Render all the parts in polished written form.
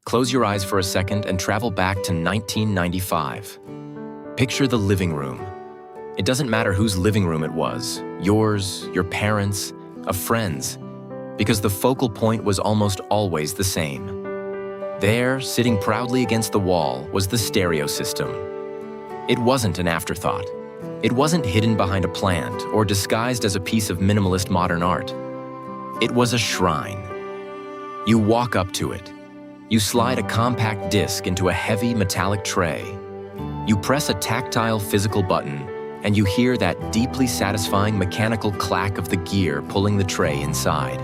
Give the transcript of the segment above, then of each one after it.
Close your eyes for a second and travel back to 1995. Picture the living room. It doesn't matter whose living room it was, yours, your parents', a friend's, because the focal point was almost always the same. There, sitting proudly against the wall, was the stereo system. It wasn't an afterthought. It wasn't hidden behind a plant or disguised as a piece of minimalist modern art. It was a shrine. You walk up to it. You slide a compact disc into a heavy metallic tray. You press a tactile physical button, and you hear that deeply satisfying mechanical clack of the gear pulling the tray inside.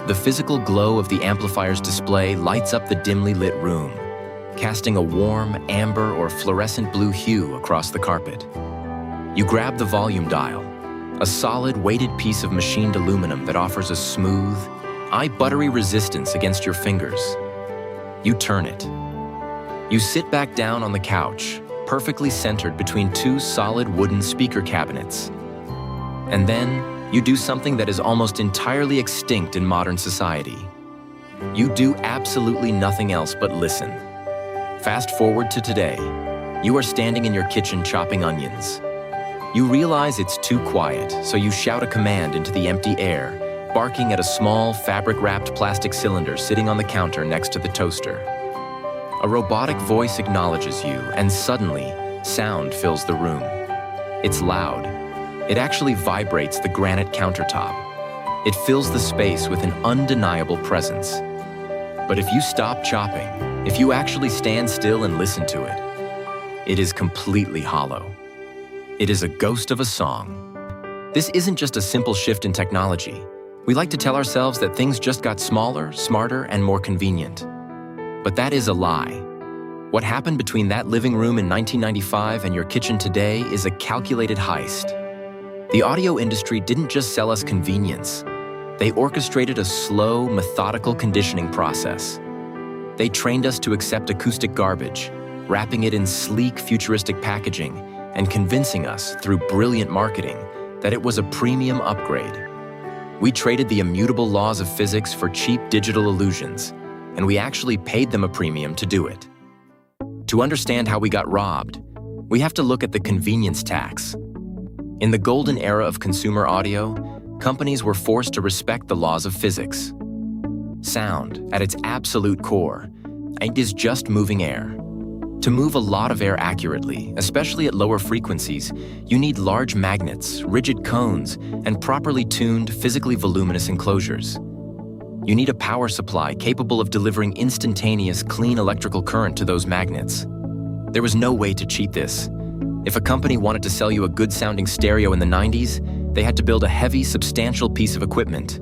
The physical glow of the amplifier's display lights up the dimly lit room, casting a warm, amber or fluorescent blue hue across the carpet. You grab the volume dial, a solid, weighted piece of machined aluminum that offers a smooth, eye-buttery resistance against your fingers. You turn it. You sit back down on the couch, perfectly centered between two solid wooden speaker cabinets. And then, you do something that is almost entirely extinct in modern society. You do absolutely nothing else but listen. Fast forward to today. You are standing in your kitchen chopping onions. You realize it's too quiet, so you shout a command into the empty air, barking at a small, fabric-wrapped plastic cylinder sitting on the counter next to the toaster. A robotic voice acknowledges you, and suddenly, sound fills the room. It's loud. It actually vibrates the granite countertop. It fills the space with an undeniable presence. But if you stop chopping, if you actually stand still and listen to it, it is completely hollow. It is a ghost of a song. This isn't just a simple shift in technology. We like to tell ourselves that things just got smaller, smarter, and more convenient. But that is a lie. What happened between that living room in 1995 and your kitchen today is a calculated heist. The audio industry didn't just sell us convenience. They orchestrated a slow, methodical conditioning process. They trained us to accept acoustic garbage, wrapping it in sleek, futuristic packaging, and convincing us, through brilliant marketing, that it was a premium upgrade. We traded the immutable laws of physics for cheap digital illusions, and we actually paid them a premium to do it. To understand how we got robbed, we have to look at the convenience tax. In the golden era of consumer audio, companies were forced to respect the laws of physics. Sound, at its absolute core, is just moving air. To move a lot of air accurately, especially at lower frequencies, you need large magnets, rigid cones, and properly tuned, physically voluminous enclosures. You need a power supply capable of delivering instantaneous, clean electrical current to those magnets. There was no way to cheat this. If a company wanted to sell you a good-sounding stereo in the 90s, they had to build a heavy, substantial piece of equipment.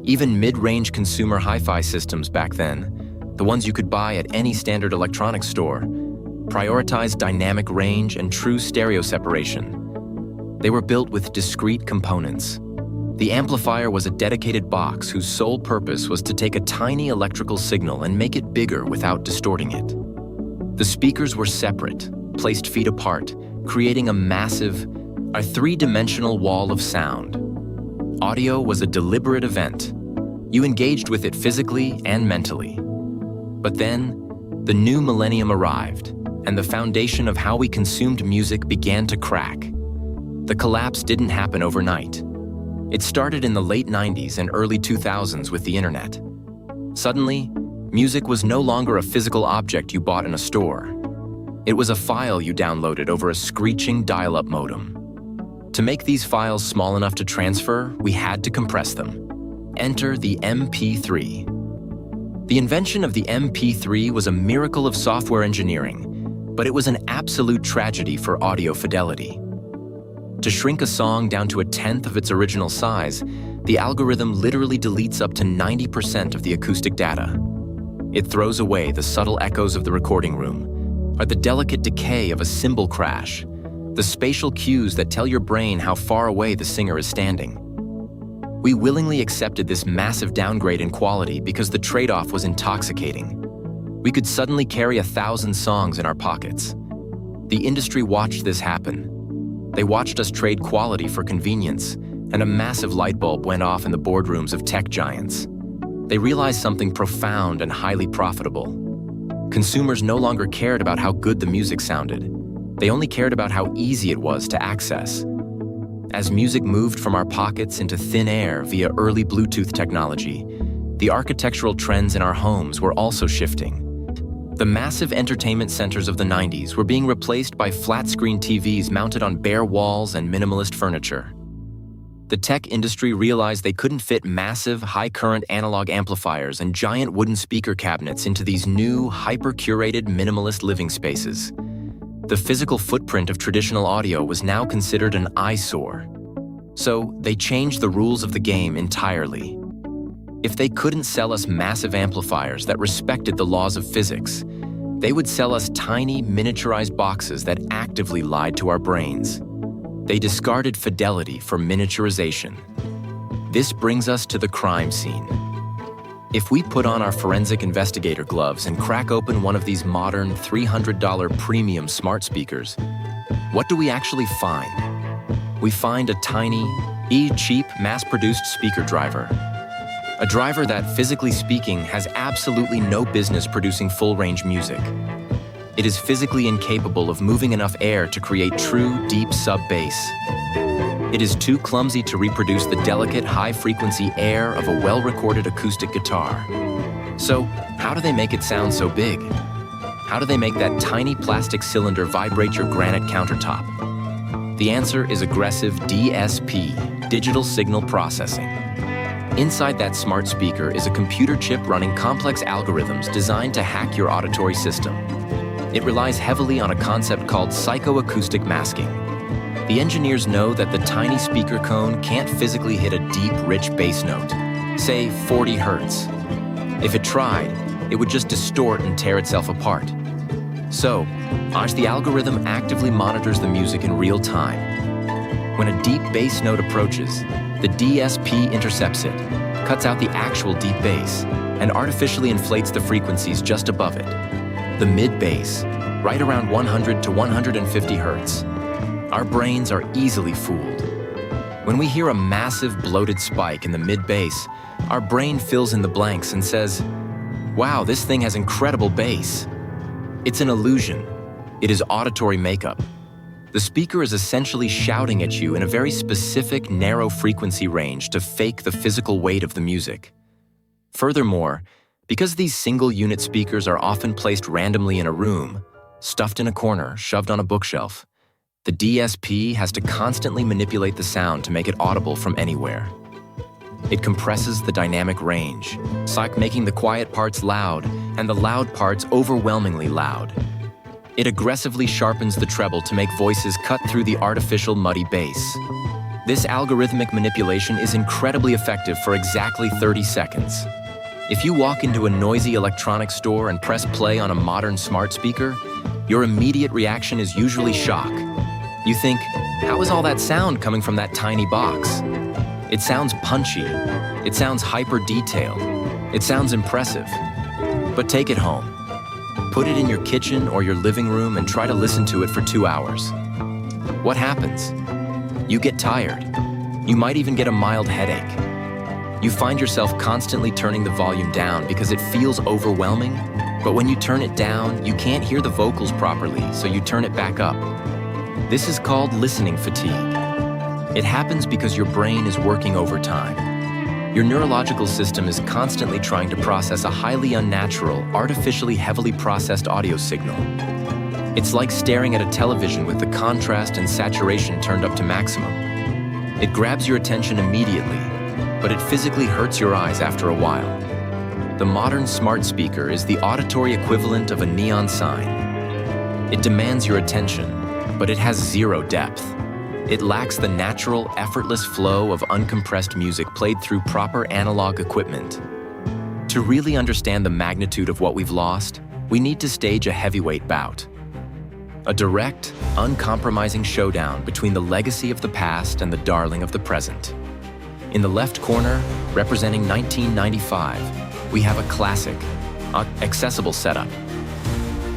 Even mid-range consumer hi-fi systems back then, the ones you could buy at any standard electronics store, prioritized dynamic range and true stereo separation. They were built with discrete components. The amplifier was a dedicated box whose sole purpose was to take a tiny electrical signal and make it bigger without distorting it. The speakers were separate, placed feet apart, creating a three-dimensional wall of sound. Audio was a deliberate event. You engaged with it physically and mentally. But then, the new millennium arrived, and the foundation of how we consumed music began to crack. The collapse didn't happen overnight. It started in the late 90s and early 2000s with the internet. Suddenly, music was no longer a physical object you bought in a store. It was a file you downloaded over a screeching dial-up modem. To make these files small enough to transfer, we had to compress them. Enter the MP3. The invention of the MP3 was a miracle of software engineering, but it was an absolute tragedy for audio fidelity. To shrink a song down to a tenth of its original size, the algorithm literally deletes up to 90% of the acoustic data. It throws away the subtle echoes of the recording room, or the delicate decay of a cymbal crash, the spatial cues that tell your brain how far away the singer is standing. We willingly accepted this massive downgrade in quality because the trade-off was intoxicating. We could suddenly carry 1,000 songs in our pockets. The industry watched this happen. They watched us trade quality for convenience, and a massive light bulb went off in the boardrooms of tech giants. they realized something profound and highly profitable. Consumers no longer cared about how good the music sounded. They only cared about how easy it was to access. As music moved from our pockets into thin air via early Bluetooth technology, the architectural trends in our homes were also shifting. The massive entertainment centers of the 90s were being replaced by flat-screen TVs mounted on bare walls and minimalist furniture. The tech industry realized they couldn't fit massive, high-current analog amplifiers and giant wooden speaker cabinets into these new, hyper-curated, minimalist living spaces. The physical footprint of traditional audio was now considered an eyesore. So they changed the rules of the game entirely. If they couldn't sell us massive amplifiers that respected the laws of physics, they would sell us tiny, miniaturized boxes that actively lied to our brains. They discarded fidelity for miniaturization. This brings us to the crime scene. If we put on our forensic investigator gloves and crack open one of these modern $300 premium smart speakers, what do we actually find? We find a tiny, cheap, mass-produced speaker driver. A driver that, physically speaking, has absolutely no business producing full-range music. It is physically incapable of moving enough air to create true, deep sub-bass. It is too clumsy to reproduce the delicate, high-frequency air of a well-recorded acoustic guitar. So, how do they make it sound so big? How do they make that tiny plastic cylinder vibrate your granite countertop? The answer is aggressive DSP, digital signal processing. Inside that smart speaker is a computer chip running complex algorithms designed to hack your auditory system. It relies heavily on a concept called psychoacoustic masking. The engineers know that the tiny speaker cone can't physically hit a deep, rich bass note, say 40 hertz. If it tried, it would just distort and tear itself apart. So, as the algorithm actively monitors the music in real time, when a deep bass note approaches, the DSP intercepts it, cuts out the actual deep bass, and artificially inflates the frequencies just above it. The mid-bass, right around 100 to 150 hertz. Our brains are easily fooled. When we hear a massive bloated spike in the mid-bass, our brain fills in the blanks and says, "Wow, this thing has incredible bass." It's an illusion. It is auditory makeup. The speaker is essentially shouting at you in a very specific, narrow frequency range to fake the physical weight of the music. Furthermore, because these single-unit speakers are often placed randomly in a room, stuffed in a corner, shoved on a bookshelf, the DSP has to constantly manipulate the sound to make it audible from anywhere. It compresses the dynamic range, making the quiet parts loud and the loud parts overwhelmingly loud. It aggressively sharpens the treble to make voices cut through the artificial muddy bass. This algorithmic manipulation is incredibly effective for exactly 30 seconds. If you walk into a noisy electronics store and press play on a modern smart speaker, your immediate reaction is usually shock. You think, how is all that sound coming from that tiny box? It sounds punchy. It sounds hyper-detailed. It sounds impressive. But take it home. Put it in your kitchen or your living room and try to listen to it for 2 hours. What happens? You get tired. You might even get a mild headache. You find yourself constantly turning the volume down because it feels overwhelming, but when you turn it down, you can't hear the vocals properly, so you turn it back up. This is called listening fatigue. It happens because your brain is working overtime. Your neurological system is constantly trying to process a highly unnatural, artificially heavily processed audio signal. It's like staring at a television with the contrast and saturation turned up to maximum. It grabs your attention immediately, but it physically hurts your eyes after a while. The modern smart speaker is the auditory equivalent of a neon sign. It demands your attention, but it has zero depth. It lacks the natural, effortless flow of uncompressed music played through proper analog equipment. To really understand the magnitude of what we've lost, we need to stage a heavyweight bout. A direct, uncompromising showdown between the legacy of the past and the darling of the present. In the left corner, representing 1995, we have a classic, accessible setup.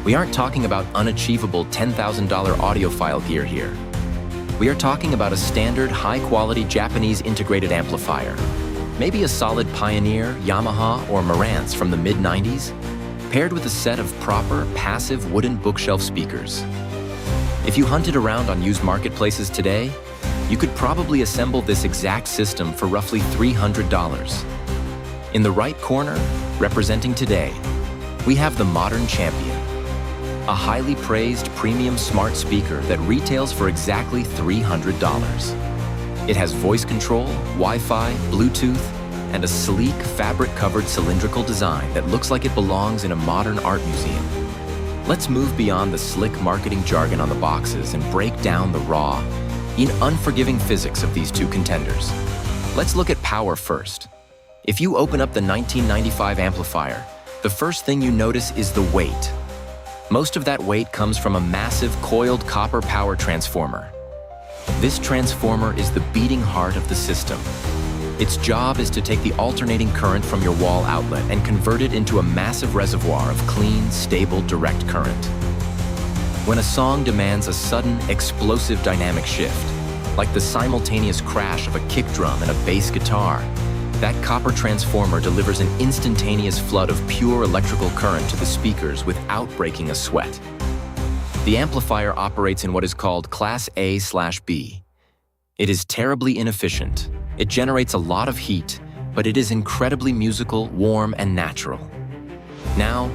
We aren't talking about unachievable $10,000 audiophile gear here. We are talking about a standard, high-quality Japanese integrated amplifier, Maybe a solid Pioneer, Yamaha, or Marantz from the mid-90s, paired with a set of proper, passive wooden bookshelf speakers. If you hunted around on used marketplaces today, you could probably assemble this exact system for roughly $300. In the right corner, representing today, we have the modern champion, a highly praised premium smart speaker that retails for exactly $300. It has voice control, Wi-Fi, Bluetooth, and a sleek, fabric-covered cylindrical design that looks like it belongs in a modern art museum. Let's move beyond the slick marketing jargon on the boxes and break down the raw, unforgiving physics of these two contenders. Let's look at power first. If you open up the 1995 amplifier, the first thing you notice is the weight. Most of that weight comes from a massive coiled copper power transformer. This transformer is the beating heart of the system. Its job is to take the alternating current from your wall outlet and convert it into a massive reservoir of clean, stable, direct current. When a song demands a sudden, explosive dynamic shift, like the simultaneous crash of a kick drum and a bass guitar, that copper transformer delivers an instantaneous flood of pure electrical current to the speakers without breaking a sweat. The amplifier operates in what is called Class A/B. It is terribly inefficient. It generates a lot of heat, but it is incredibly musical, warm, and natural. Now,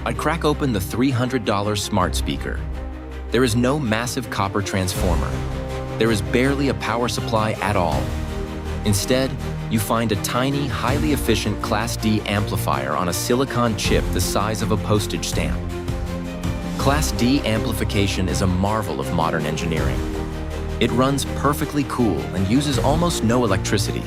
I'd crack open the $300 smart speaker. There is no massive copper transformer. There is barely a power supply at all. Instead, you find a tiny, highly efficient Class D amplifier on a silicon chip the size of a postage stamp. Class D amplification is a marvel of modern engineering. It runs perfectly cool and uses almost no electricity.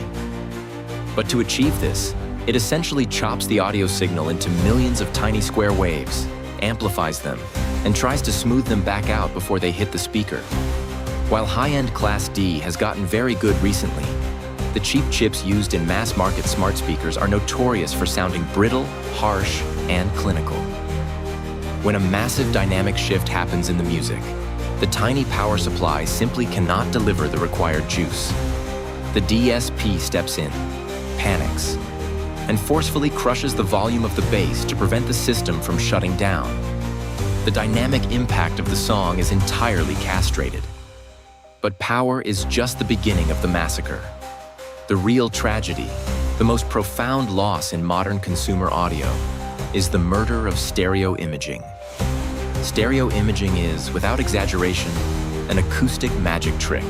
But to achieve this, it essentially chops the audio signal into millions of tiny square waves, amplifies them, and tries to smooth them back out before they hit the speaker. While high-end Class D has gotten very good recently, the cheap chips used in mass-market smart speakers are notorious for sounding brittle, harsh, and clinical. When a massive dynamic shift happens in the music, the tiny power supply simply cannot deliver the required juice. The DSP steps in, panics, and forcefully crushes the volume of the bass to prevent the system from shutting down. The dynamic impact of the song is entirely castrated. But power is just the beginning of the massacre. The real tragedy, the most profound loss in modern consumer audio, is the murder of stereo imaging. Stereo imaging is, without exaggeration, an acoustic magic trick.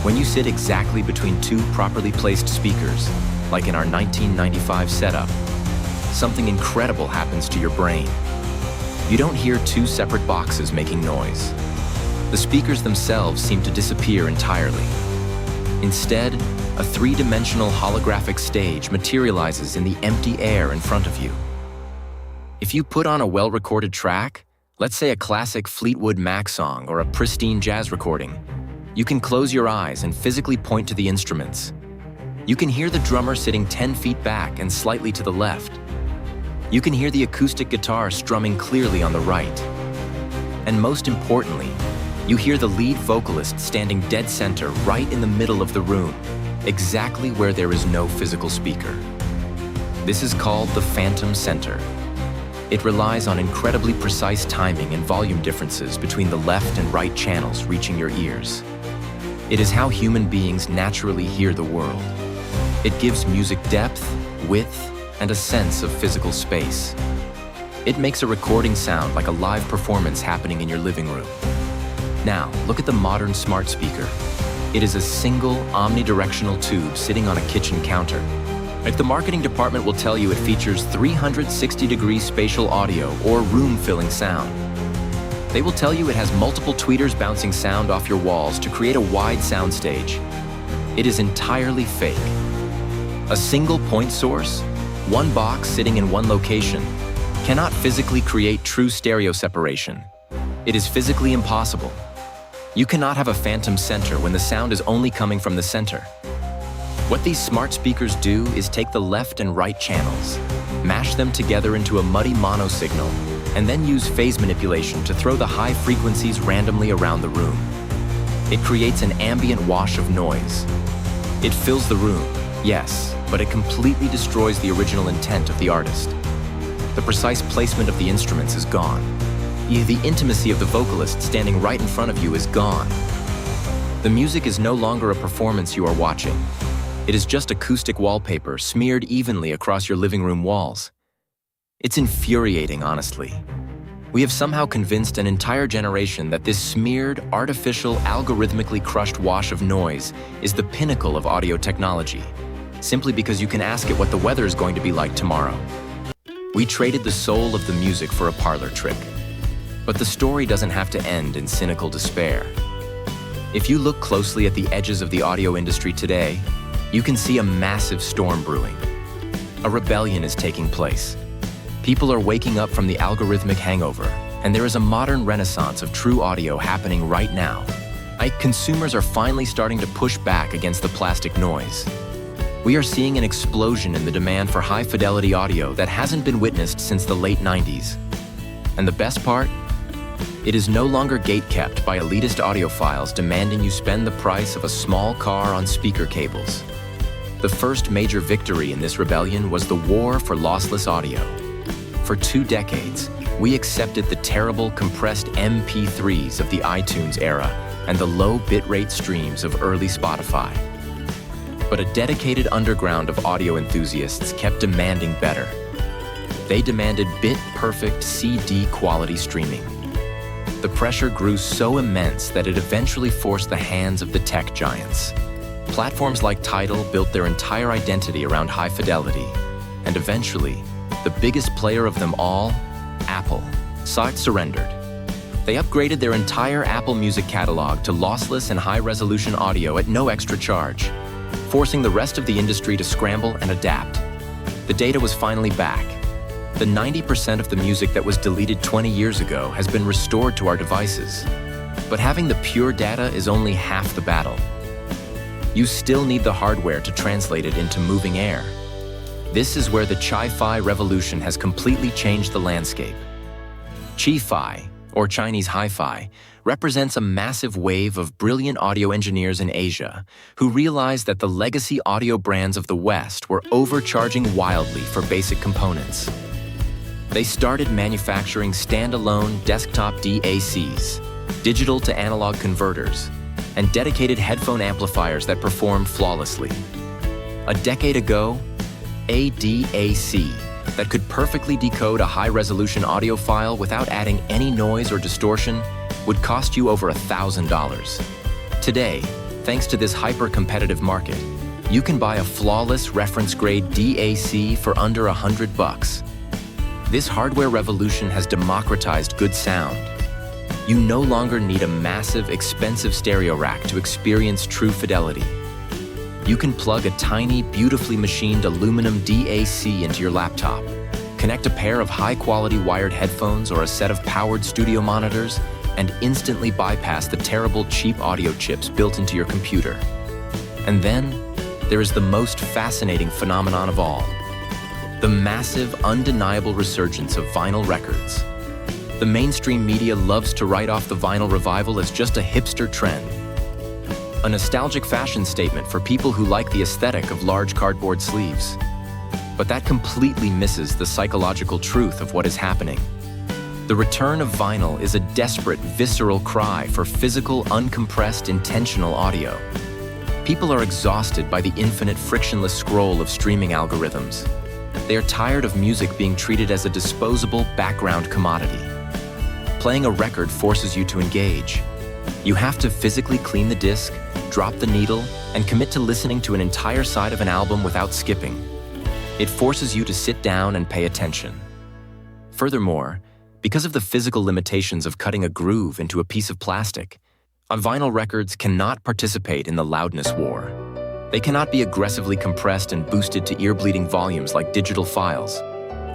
When you sit exactly between two properly placed speakers, like in our 1995 setup, something incredible happens to your brain. You don't hear two separate boxes making noise. The speakers themselves seem to disappear entirely. Instead, a three-dimensional holographic stage materializes in the empty air in front of you. If you put on a well-recorded track, let's say a classic Fleetwood Mac song or a pristine jazz recording, you can close your eyes and physically point to the instruments. You can hear the drummer sitting 10 feet back and slightly to the left. You can hear the acoustic guitar strumming clearly on the right. And most importantly, you hear the lead vocalist standing dead center right in the middle of the room, exactly where there is no physical speaker. This is called the phantom center. It relies on incredibly precise timing and volume differences between the left and right channels reaching your ears. It is how human beings naturally hear the world. It gives music depth, width, and a sense of physical space. It makes a recording sound like a live performance happening in your living room. Now, look at the modern smart speaker. It is a single, omnidirectional tube sitting on a kitchen counter. The marketing department will tell you it features 360-degree spatial audio or room-filling sound. They will tell you it has multiple tweeters bouncing sound off your walls to create a wide soundstage. It is entirely fake. A single point source, one box sitting in one location, cannot physically create true stereo separation. It is physically impossible. You cannot have a phantom center when the sound is only coming from the center. What these smart speakers do is take the left and right channels, mash them together into a muddy mono signal, and then use phase manipulation to throw the high frequencies randomly around the room. It creates an ambient wash of noise. It fills the room, yes, but it completely destroys the original intent of the artist. The precise placement of the instruments is gone. The intimacy of the vocalist standing right in front of you is gone. The music is no longer a performance you are watching. It is just acoustic wallpaper smeared evenly across your living room walls. It's infuriating, honestly. We have somehow convinced an entire generation that this smeared, artificial, algorithmically crushed wash of noise is the pinnacle of audio technology, simply because you can ask it what the weather is going to be like tomorrow. We traded the soul of the music for a parlor trick. But the story doesn't have to end in cynical despair. If you look closely at the edges of the audio industry today, you can see a massive storm brewing. A rebellion is taking place. People are waking up from the algorithmic hangover, and there is a modern renaissance of true audio happening right now. Consumers are finally starting to push back against the plastic noise. We are seeing an explosion in the demand for high-fidelity audio that hasn't been witnessed since the late 90s. And the best part? It is no longer gate-kept by elitist audiophiles demanding you spend the price of a small car on speaker cables. The first major victory in this rebellion was the war for lossless audio. For 2 decades, we accepted the terrible compressed MP3s of the iTunes era and the low bitrate streams of early Spotify. But a dedicated underground of audio enthusiasts kept demanding better. They demanded bit-perfect CD quality streaming. The pressure grew so immense that it eventually forced the hands of the tech giants. Platforms like Tidal built their entire identity around high fidelity, and eventually, the biggest player of them all, Apple, surrendered. They upgraded their entire Apple Music catalog to lossless and high-resolution audio at no extra charge, forcing the rest of the industry to scramble and adapt. The data was finally back. The 90% of the music that was deleted 20 years ago has been restored to our devices. But having the pure data is only half the battle. You still need the hardware to translate it into moving air. This is where the Chi-Fi revolution has completely changed the landscape. Chi-Fi, or Chinese hi-fi, represents a massive wave of brilliant audio engineers in Asia who realized that the legacy audio brands of the West were overcharging wildly for basic components. They started manufacturing standalone desktop DACs, digital to analog converters, and dedicated headphone amplifiers that performed flawlessly. A decade ago, a DAC that could perfectly decode a high-resolution audio file without adding any noise or distortion would cost you over $1,000. Today, thanks to this hyper-competitive market, you can buy a flawless reference-grade DAC for under $100. This hardware revolution has democratized good sound. You no longer need a massive, expensive stereo rack to experience true fidelity. You can plug a tiny, beautifully machined aluminum DAC into your laptop, connect a pair of high-quality wired headphones or a set of powered studio monitors, and instantly bypass the terrible cheap audio chips built into your computer. And then, there is the most fascinating phenomenon of all: the massive, undeniable resurgence of vinyl records. The mainstream media loves to write off the vinyl revival as just a hipster trend, a nostalgic fashion statement for people who like the aesthetic of large cardboard sleeves. But that completely misses the psychological truth of what is happening. The return of vinyl is a desperate, visceral cry for physical, uncompressed, intentional audio. People are exhausted by the infinite, frictionless scroll of streaming algorithms. They are tired of music being treated as a disposable, background commodity. Playing a record forces you to engage. You have to physically clean the disc, drop the needle, and commit to listening to an entire side of an album without skipping. It forces you to sit down and pay attention. Furthermore, because of the physical limitations of cutting a groove into a piece of plastic, vinyl records cannot participate in the loudness war. They cannot be aggressively compressed and boosted to ear-bleeding volumes like digital files,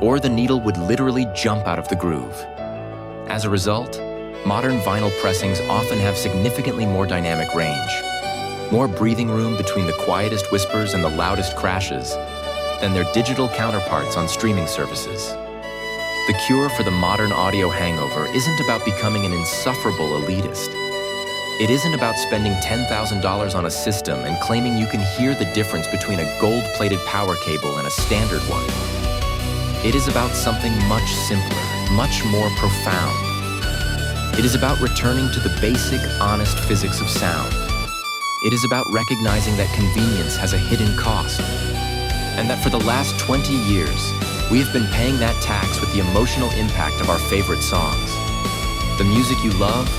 or the needle would literally jump out of the groove. As a result, modern vinyl pressings often have significantly more dynamic range, more breathing room between the quietest whispers and the loudest crashes than their digital counterparts on streaming services. The cure for the modern audio hangover isn't about becoming an insufferable elitist. It isn't about spending $10,000 on a system and claiming you can hear the difference between a gold-plated power cable and a standard one. It is about something much simpler, much more profound. It is about returning to the basic, honest physics of sound. It is about recognizing that convenience has a hidden cost, and that for the last 20 years, we have been paying that tax with the emotional impact of our favorite songs. The music you love,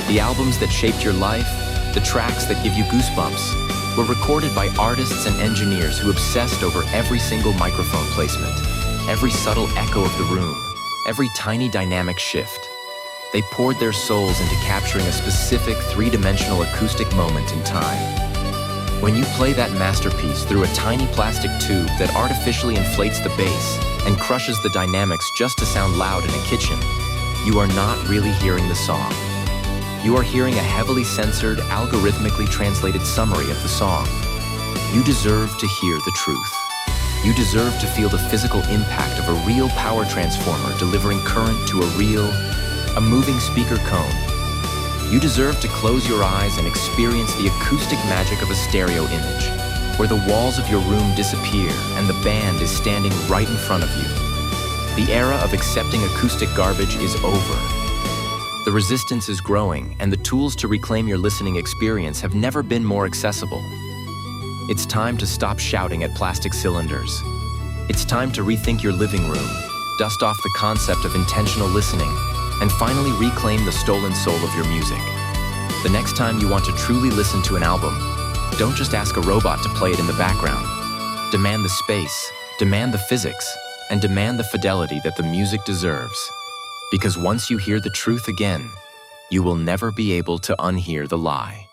the albums that shaped your life, the tracks that give you goosebumps, were recorded by artists and engineers who obsessed over every single microphone placement, every subtle echo of the room, every tiny dynamic shift. They poured their souls into capturing a specific three-dimensional acoustic moment in time. When you play that masterpiece through a tiny plastic tube that artificially inflates the bass and crushes the dynamics just to sound loud in a kitchen, you are not really hearing the song. You are hearing a heavily censored, algorithmically translated summary of the song. You deserve to hear the truth. You deserve to feel the physical impact of a real power transformer delivering current to a moving speaker cone. You deserve to close your eyes and experience the acoustic magic of a stereo image, where the walls of your room disappear and the band is standing right in front of you. The era of accepting acoustic garbage is over. The resistance is growing, and the tools to reclaim your listening experience have never been more accessible. It's time to stop shouting at plastic cylinders. It's time to rethink your living room, dust off the concept of intentional listening, and finally reclaim the stolen soul of your music. The next time you want to truly listen to an album, don't just ask a robot to play it in the background. Demand the space, demand the physics, and demand the fidelity that the music deserves. Because once you hear the truth again, you will never be able to unhear the lie.